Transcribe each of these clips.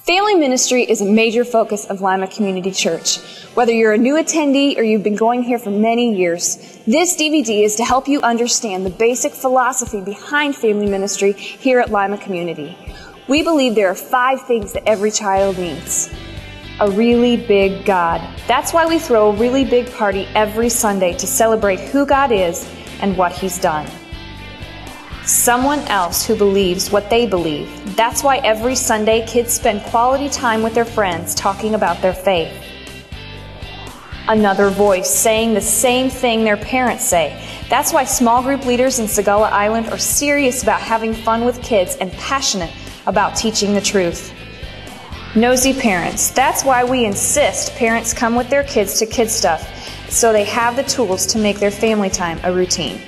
Family ministry is a major focus of Lima Community Church. Whether you're a new attendee or you've been going here for many years, this DVD is to help you understand the basic philosophy behind family ministry here at Lima Community. We believe there are 5 things that every child needs. A really big God. That's why we throw a really big party every Sunday to celebrate who God is and what He's done. Someone else who believes what they believe. That's why every Sunday kids spend quality time with their friends talking about their faith. Another voice saying the same thing their parents say. That's why small group leaders in Sagala Island are serious about having fun with kids and passionate about teaching the truth. Nosy parents. That's why we insist parents come with their kids to KidStuff so they have the tools to make their family time a routine.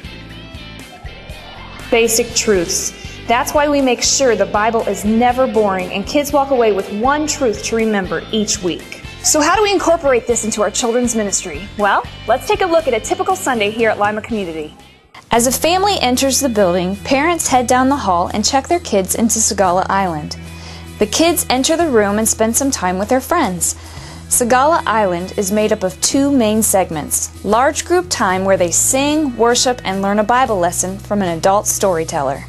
Basic truths. That's why we make sure the Bible is never boring and kids walk away with one truth to remember each week. So how do we incorporate this into our children's ministry? Well, let's take a look at a typical Sunday here at Lima Community. As a family enters the building, parents head down the hall and check their kids into Sagala Island. The kids enter the room and spend some time with their friends. Sagala Island is made up of 2 main segments. Large group time where they sing, worship, and learn a Bible lesson from an adult storyteller.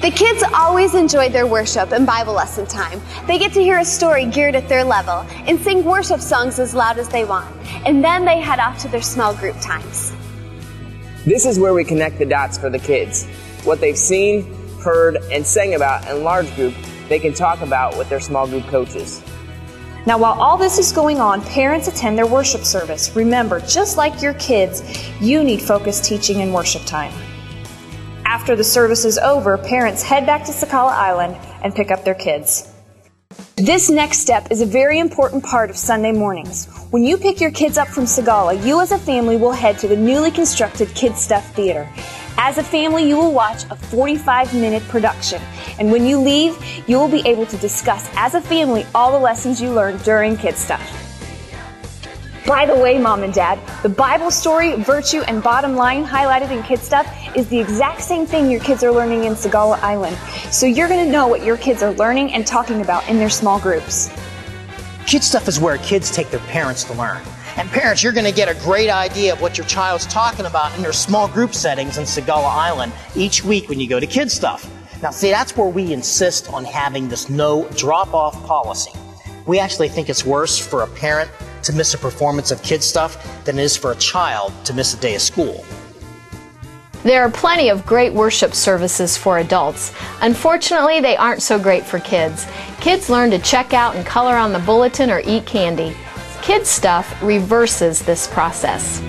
The kids always enjoy their worship and Bible lesson time. They get to hear a story geared at their level and sing worship songs as loud as they want. And then they head off to their small group times. This is where we connect the dots for the kids. What they've seen, heard, and sang about in large group, they can talk about with their small group coaches. Now, while all this is going on, parents attend their worship service. Remember, just like your kids, you need focused teaching and worship time. After the service is over, parents head back to Sagala Island and pick up their kids. This next step is a very important part of Sunday mornings. When you pick your kids up from Sagala, you as a family will head to the newly constructed KidStuff Theater. As a family, you will watch a 45-minute production. And when you leave, you will be able to discuss as a family all the lessons you learned during KidStuff. By the way, Mom and Dad, the Bible story, virtue, and bottom line highlighted in KidStuff is the exact same thing your kids are learning in Sagala Island. So you're going to know what your kids are learning and talking about in their small groups. KidStuff is where kids take their parents to learn. And parents, you're going to get a great idea of what your child's talking about in their small group settings in Sagala Island each week when you go to KidStuff. Now see, that's where we insist on having this no drop-off policy. We actually think it's worse for a parent to miss a performance of KidStuff than it is for a child to miss a day of school. There are plenty of great worship services for adults. Unfortunately, they aren't so great for kids. Kids learn to check out and color on the bulletin or eat candy. KidStuff reverses this process.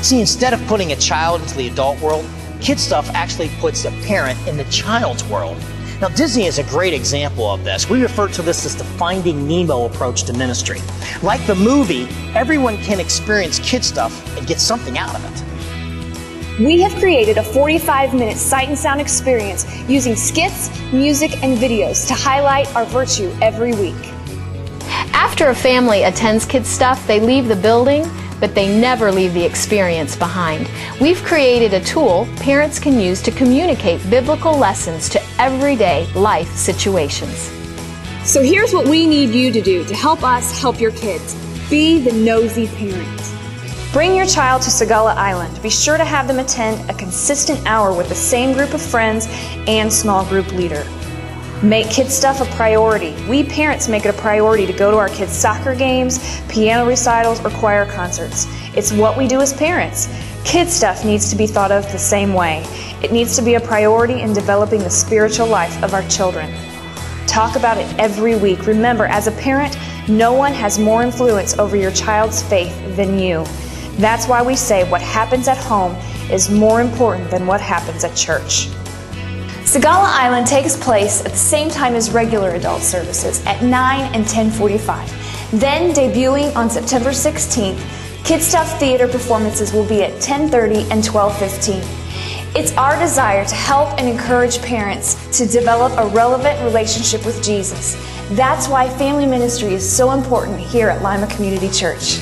See, instead of putting a child into the adult world, KidStuff actually puts the parent in the child's world. Now, Disney is a great example of this. We refer to this as the Finding Nemo approach to ministry. Like the movie, everyone can experience KidStuff and get something out of it. We have created a 45-minute sight and sound experience using skits, music, and videos to highlight our virtue every week. After a family attends KidStuff, they leave the building, but they never leave the experience behind. We've created a tool parents can use to communicate biblical lessons to everyday life situations. So here's what we need you to do to help us help your kids. Be the nosy parent. Bring your child to Sagala Island. Be sure to have them attend a consistent hour with the same group of friends and small group leader. Make KidStuff a priority. We parents make it a priority to go to our kids' soccer games, piano recitals, or choir concerts. It's what we do as parents. KidStuff needs to be thought of the same way. It needs to be a priority in developing the spiritual life of our children. Talk about it every week. Remember, as a parent, no one has more influence over your child's faith than you. That's why we say what happens at home is more important than what happens at church. Sagala Island takes place at the same time as regular adult services at 9 and 10:45. Then, debuting on September 16th, KidStuff Theater performances will be at 10:30 and 12:15. It's our desire to help and encourage parents to develop a relevant relationship with Jesus. That's why family ministry is so important here at Lima Community Church.